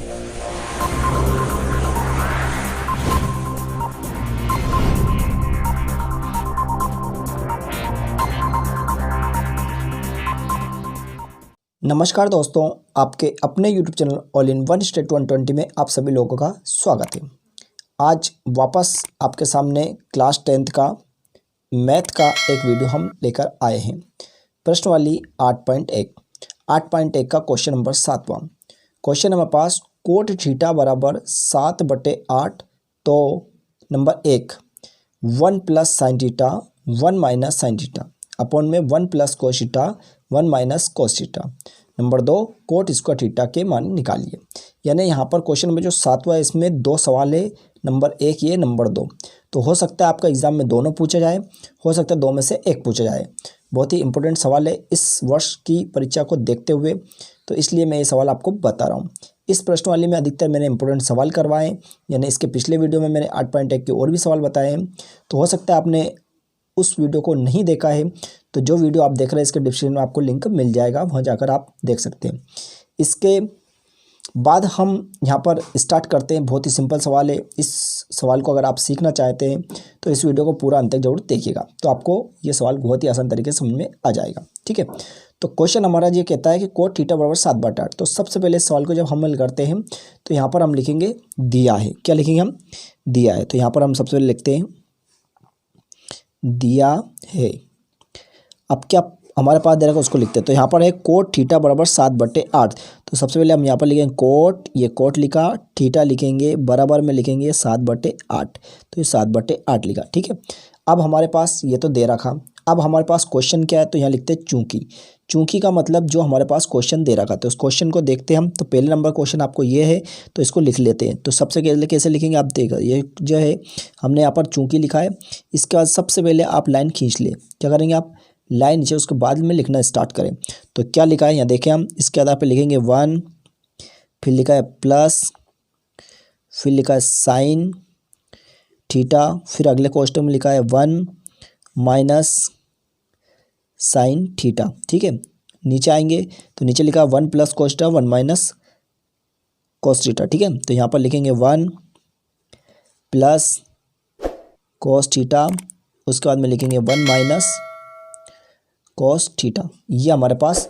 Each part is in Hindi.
नमस्कार दोस्तों, आपके अपने YouTube channel all in one state 120 में आप सभी लोगों का स्वागत है। आज वापस आपके सामने क्लास 10th का मैथ का एक वीडियो हम लेकर आए हैं। प्रश्नवाली 8.1 का क्वेश्चन नंबर 7वां क्वेश्चन हमारे पास कोट थीटा बराबर 7/8। तो number 1 1 plus sine theta 1 minus sine theta upon में 1 plus cos theta 1 minus cos theta. Number 2 coat square theta के मान निकालिए। यानी यहाँ पर क्वेश्चन में जो 7वां है इसमें 2 सवाल है, नंबर 1 ये, नंबर 2। तो हो सकता है आपका एग्जाम में दोनों पूछा जाए, हो सकता है 2 में से 1 पूछा जाए। बहुत ही इंपॉर्टेंट सवाल है इस वर्ष की परीक्षा को देखते हुए, तो इसलिए मैं ये सवाल आपको बता रहा हूँ। इस प्रश्नवाली में अधिकतर मैंने इंपॉर्टेंट सवाल करवाए, यानी इसके पिछले वीडियो में मैंने 8.1 के और भी सवाल बताए हैं। तो हो सकता है आपने उस वीडियो को नहीं देखा है, तो जो वीडियो आप देख रहे हैं इसके डिस्क्रिप्शन में आपको लिंक मिल जाएगा, वहाँ जाकर आप देख सकते हैं। इसके बाद हम यहाँ पर स्टार्ट करते हैं। बहुत ही सिंपल सवाल है। इस सवाल को अगर आप सीखना चाहते हैं तो इस वीडियो को पूरा अंत तक जरूर देखिएगा, तो आपको ये सवाल बहुत ही आसान तरीके से समझ में आ जाएगा। ठीक है, तो क्वेश्चन हमारा ये कहता है कि कोट थीटा बराबर 7/8। तो सबसे पहले इस सवाल को जब हम हल करते हैं तो यहाँ पर हम लिखेंगे दिया है। क्या लिखेंगे हम? दिया है। तो यहाँ पर हम सबसे पहले लिखते हैं दिया है। अब क्या हमारे पास दे रखा है उसको लिखते हैं। तो यहाँ पर है कोट थीटा बराबर 7/8। तो सबसे पहले हम यहाँ पर लिखेंगे कोट, ये कोट लिखा, थीटा लिखेंगे, बराबर में लिखेंगे 7/8। तो ये 7/8 लिखा। ठीक है, अब हमारे पास ये तो दे रखा। अब हमारे पास क्वेश्चन क्या है, तो यहाँ लिखते हैं चूंकि। चूंकि का मतलब जो हमारे पास क्वेश्चन दे रखा, तो उस क्वेश्चन को देखते हैं हम। तो पहले नंबर क्वेश्चन आपको ये है, तो इसको लिख लेते हैं। तो सबसे पहले कैसे लिखेंगे आप देखो, ये जो है हमने यहाँ पर चूंकि लिखा है। इसके बाद सबसे पहले आप लाइन खींच ले। क्या करेंगे आप? लाइन नीचे, उसके बाद में लिखना स्टार्ट करें। तो क्या लिखा है यहाँ देखें हम। इसके आधार पर लिखेंगे 1, फिर लिखा है प्लस, फिर लिखा है साइन थीटा, फिर अगले क्वेश्चन में लिखा है 1 माइनस साइन थीटा। ठीक है, नीचे आएंगे तो नीचे लिखा 1 plus cos theta 1 minus cos theta. ठीक है, तो यहाँ पर लिखेंगे 1 प्लस कोस थीटा, उसके बाद में लिखेंगे 1 माइनस कोस थीटा। ये हमारे पास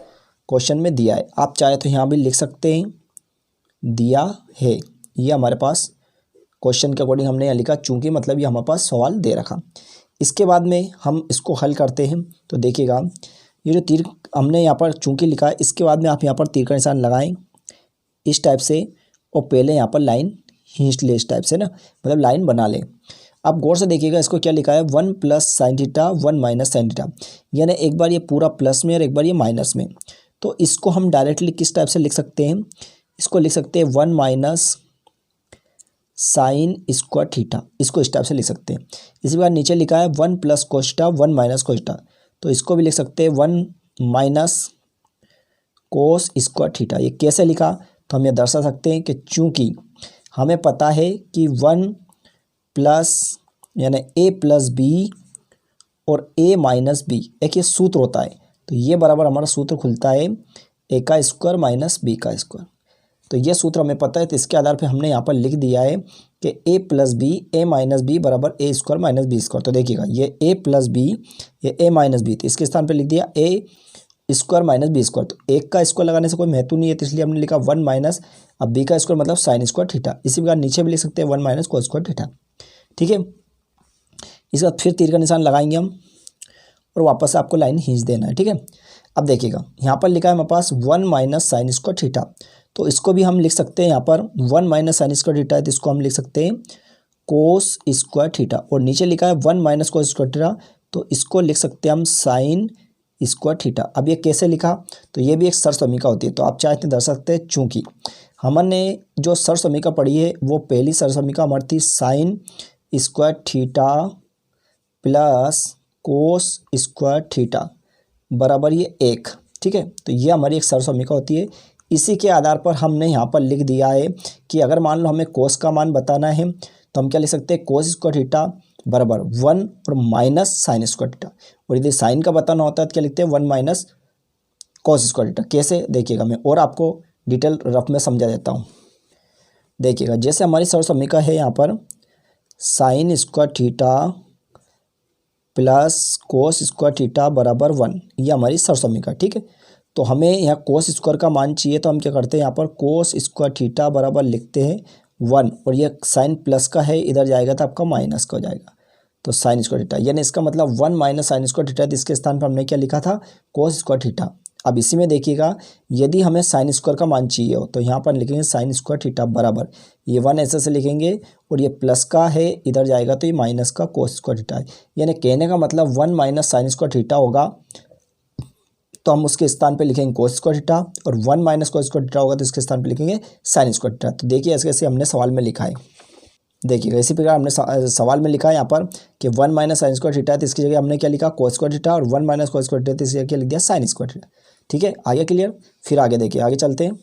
क्वेश्चन में दिया है। आप चाहे तो यहाँ भी लिख सकते हैं दिया है। ये हमारे पास क्वेश्चन के अकॉर्डिंग हमने यहाँ लिखा, चूंकि मतलब ये हमारे पास सवाल दे रखा। इसके बाद में हम इसको हल करते हैं। तो देखिएगा ये जो तीर हमने यहाँ पर चूंकि लिखा है, इसके बाद में आप यहाँ पर तीर का निशान लगाएं इस टाइप से, और पहले यहाँ पर लाइन खींच ले इस टाइप से ना, मतलब लाइन बना लें। अब गौर से देखिएगा इसको क्या लिखा है, 1 plus sine theta 1 minus sine theta. यानी एक बार ये पूरा प्लस में और एक बार ये माइनस में। तो इसको हम डायरेक्टली किस टाइप से लिख सकते हैं? इसको लिख सकते हैं 1 माइनस साइन स्क्वायर थीटा, इसको इस टाइप से लिख सकते हैं। इसी प्रकार नीचे लिखा है 1 plus cos theta 1 minus cos theta. तो इसको भी लिख सकते हैं 1 माइनस कोस स्क्वायर थीटा। ये कैसे लिखा? तो हम ये दर्शा सकते हैं कि चूंकि हमें पता है कि 1 प्लस यानी a प्लस बी और a माइनस बी एक ये सूत्र होता है। तो ये बराबर हमारा सूत्र खुलता है a का स्क्वायर माइनस b का स्क्वायर। तो ये सूत्र हमें पता है, तो इसके आधार पे हमने यहाँ पर लिख दिया है कि a plus b a minus b बराबर a square minus b square. तो देखिएगा ये a प्लस बी, ये a माइनस बी, तो इसके स्थान पे लिख दिया a square minus b square. तो एक का स्क्वायर लगाने से कोई महत्व नहीं है, तो इसलिए हमने लिखा 1 माइनस, अब b का स्क्वायर मतलब साइन स्क्वायर थीटा। इसी प्रकार नीचे भी लिख सकते हैं 1 माइनस कोस स्क्वायर थीटा। ठीक है, इसके बाद फिर तीर का निशान लगाएंगे हम और वापस आपको लाइन खींच देना है। ठीक है, अब देखिएगा यहाँ पर लिखा है हमारे पास 1 माइनस साइन स्क्वायर थीटा। तो इसको भी हम लिख सकते हैं यहाँ पर 1 माइनस साइन स्क्वायर थीटा है, तो इसको हम लिख सकते हैं कोस स्क्वायर थीटा। और नीचे लिखा है 1 माइनस कोस स्क्वायर थीटा, तो इसको लिख सकते हैं हम साइन स्क्वायर थीटा। अब ये कैसे लिखा? तो ये भी एक सरसमीका होती है। तो आप चाहते दर्शा सकते हैं, चूंकि हमने जो सरसमीका पढ़ी है वो पहली सरसमीका हमारी थी sine square theta plus cos square theta बराबर ये 1। ठीक है, तो ये हमारी एक सरसमीका होती है। इसी के आधार पर हमने यहाँ पर लिख दिया है कि अगर मान लो हमें कोस का मान बताना है तो हम क्या लिख सकते हैं, कोस स्क्वायर थीटा बराबर 1 और माइनस साइन स्क्वायर थीटा। और यदि साइन का बताना होता है तो क्या लिखते हैं 1 माइनस कोस स्क्वायर थीटा। कैसे देखिएगा, मैं और आपको डिटेल रफ में समझा देता हूँ। देखिएगा जैसे हमारी सर्व समीकरण है यहाँ पर sine square theta plus cos square theta बराबर 1, ये हमारी सर्व समीकरण। ठीक है, तो हमें यहाँ कोस स्क्वायर का मान चाहिए, तो हम क्या करते हैं यहाँ पर कोस स्क्वायर थीटा बराबर लिखते हैं 1, और ये साइन प्लस का है, इधर जाएगा तो आपका माइनस का हो जाएगा, तो साइन स्क्वायर थीटा, यानी इसका मतलब 1 माइनस साइन स्क्वायर थीटा, तो इसके स्थान पर हमने क्या लिखा था कोस स्क्वायर थीटा। अब इसी में देखिएगा यदि हमें साइन स्क्वायर का मान चाहिए हो तो यहाँ पर लिखेंगे साइन स्क्वायर थीटा बराबर, ये 1 ऐसे से लिखेंगे और ये प्लस का है, इधर जाएगा तो ये माइनस का कोस स्क्वायर थीटा है, यानी कहने का मतलब 1 माइनस साइन स्क्वायर थीटा होगा, तो हम उसके स्थान पे लिखेंगे कोस स्क्वायर थीटा, और 1 माइनस कोस स्क्वायर थीटा होगा तो इसके स्थान पे लिखेंगे साइन स्क्वायर थीटा। तो देखिए ऐसे कैसे हमने सवाल में लिखा है, देखिएगा इसी प्रकार हमने सवाल में लिखा है यहाँ पर कि 1 माइनस साइन स्क्वायर थीटा है, तो इसकी जगह हमने क्या लिखा कोस स्क्वायर थीटा, और 1 माइनस कोस स्क्वायर थीटा तो इसकी जगह क्या लिख दिया साइन स्क्वायर थीटा। ठीक है, आगे क्लियर। फिर आगे देखिए, आगे चलते हैं,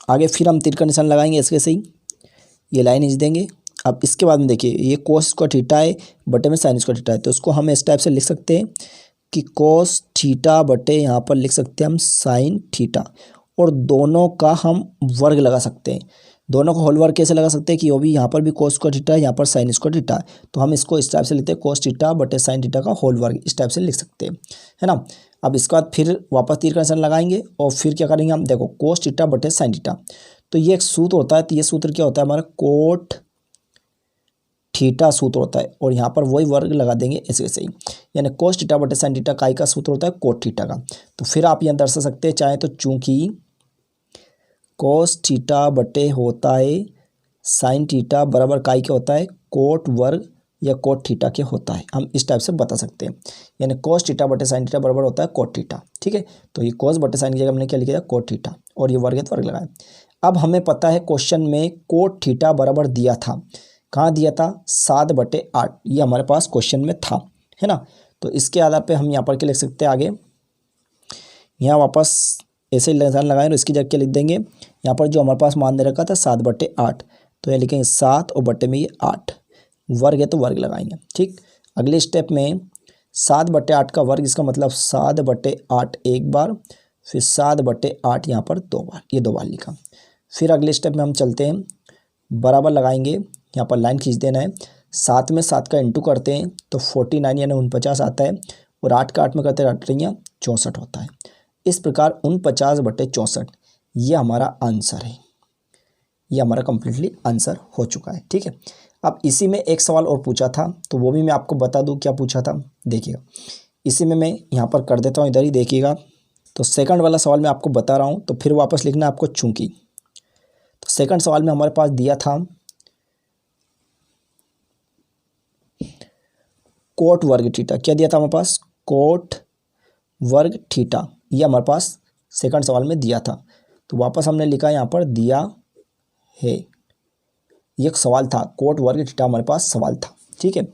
आगे फिर हम तीर का निशान लगाएंगे इसके से ही, ये लाइन खींच देंगे। अब इसके बाद में देखिए ये कोस स्क्वायर थीटा है बटे में साइन स्क्वायर थीटा है, तो उसको हम इस टाइप से लिख सकते हैं कि कोस थीटा बटे यहाँ पर लिख सकते हैं हम साइन थीटा, और दोनों का हम वर्ग लगा सकते हैं। दोनों का होल वर्ग कैसे लगा सकते हैं कि वो भी यहाँ पर भी कोस स्क्वायर थीटा है, यहाँ पर साइन स्क्वायर थीटा है, तो हम इसको इस टाइप से लिखते हैं कोस थीटा बटे साइन थीटा का होल वर्ग, इस टाइप से लिख सकते हैं, है ना। अब इसके बाद फिर वापस तीर का निशान लगाएंगे और फिर क्या करेंगे हम, देखो कोस थीटा बटे साइन थीटा, तो ये एक सूत्र होता है, तो ये सूत्र क्या होता है हमारा कोट थीटा सूत्र होता है, और यहाँ पर वही वर्ग लगा देंगे ऐसे वैसे ही, यानी कोस थीटा बटे साइन थीटा का सूत्र होता है कोट थीटा का। तो फिर आप यहाँ दर्शा सकते हैं चाहे तो, चूंकि कोस थीटा बटे होता है साइन थीटा बराबर काई के होता है कोट वर्ग या कोट थीटा के होता है, हम इस टाइप से बता सकते हैं, यानी कोस थीटा बटे साइन थीटा बराबर होता है कोट थीटा। ठीक है, तो ये कोस बटे साइन की जगह हमने क्या लिखा है कोट थीटा, और ये वर्ग है तो वर्ग लगाया। अब हमें पता है क्वेश्चन में कोट थीटा बराबर दिया था, कहाँ दिया था 7/8, ये हमारे पास क्वेश्चन में था, है ना। तो इसके आधार पे हम यहाँ पर क्या लिख सकते हैं, आगे यहाँ वापस ऐसे निशान लगाएं और इसकी जगह क्या लिख देंगे, यहाँ पर जो हमारे पास मान दे रखा था 7/8, तो ये लिखेंगे 7 और बटे में ये 8, वर्ग है तो वर्ग लगाएंगे। ठीक, अगले स्टेप में 7/8 का वर्ग, इसका मतलब 7/8 एक बार, फिर 7/8 यहाँ पर 2 बार, ये 2 बार लिखा। फिर अगले स्टेप में हम चलते हैं, बराबर लगाएंगे, यहाँ पर लाइन खींच देना है, 7 में 7 का इंटू करते हैं तो 49 यानी 49 आता है, और 8 का 8 में करते 8 64 होता है। इस प्रकार 49/64 ये हमारा आंसर है, ये हमारा कम्प्लीटली आंसर हो चुका है। ठीक है, अब इसी में एक सवाल और पूछा था, तो वो भी मैं आपको बता दूं क्या पूछा था, देखिएगा इसी में मैं यहाँ पर कर देता हूँ, इधर ही देखिएगा। तो सेकंड वाला सवाल मैं आपको बता रहा हूँ, तो फिर वापस लिखना है आपको चूंकि। तो सेकंड सवाल में हमारे पास दिया था कोट वर्ग थीटा, क्या दिया था हमारे पास कोट वर्ग थीटा, ये हमारे पास सेकंड सवाल में दिया था। तो वापस हमने लिखा यहाँ पर दिया है, ये एक सवाल था, कोट वर्ग थीटा हमारे पास सवाल था। ठीक है,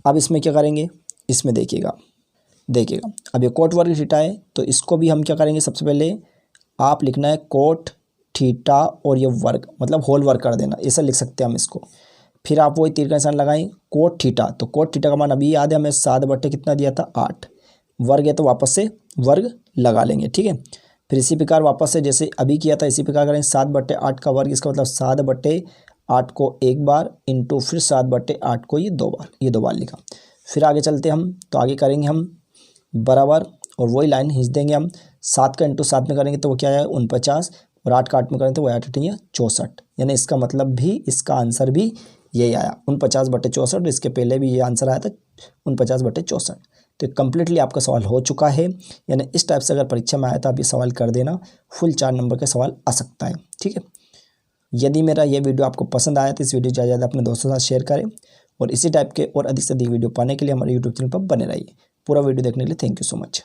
अब इसमें क्या करेंगे, इसमें देखिएगा अब ये कोट वर्ग थीटा है, तो इसको भी हम क्या करेंगे, सबसे पहले आप लिखना है कोट थीटा और ये वर्ग, मतलब होल वर्ग कर देना, ऐसा लिख सकते हैं हम इसको। फिर आप वही तीर का निशान लगाएं कोट थीटा, तो कोट थीटा का मान अभी याद है हमें 7 कितना दिया था 8, वर्ग है तो वापस से वर्ग लगा लेंगे। ठीक है, फिर इसी प्रकार वापस से जैसे अभी किया था इसी प्रकार करेंगे, 7/8 का वर्ग, इसका मतलब 7/8 को एक बार इंटू फिर 7/8 को ये 2 बार, ये 2 बार लिखा। फिर आगे चलते हम, तो आगे करेंगे हम बराबर, और वही लाइन खींच देंगे हम, 7 का इंटू 7 में करेंगे तो वो क्या है 49, और 8 का 8 में करेंगे तो वो 8 64, यानी इसका मतलब भी इसका आंसर भी यही आया 49/64, इसके पहले भी ये आंसर आया था 49/64। तो कम्प्लीटली आपका सवाल हो चुका है, यानी इस टाइप से अगर परीक्षा में आया तो आप ये सवाल कर देना, फुल 4 नंबर के सवाल आ सकता है। ठीक है, यदि मेरा ये वीडियो आपको पसंद आया तो इस वीडियो ज़्यादा ज़्यादा अपने दोस्तों के साथ शेयर करें, और इसी टाइप के और अधिक से अधिक वीडियो पाने के लिए हमारे यूट्यूब चैनल पर बने रहिए। पूरा वीडियो देखने के लिए थैंक यू सो मच।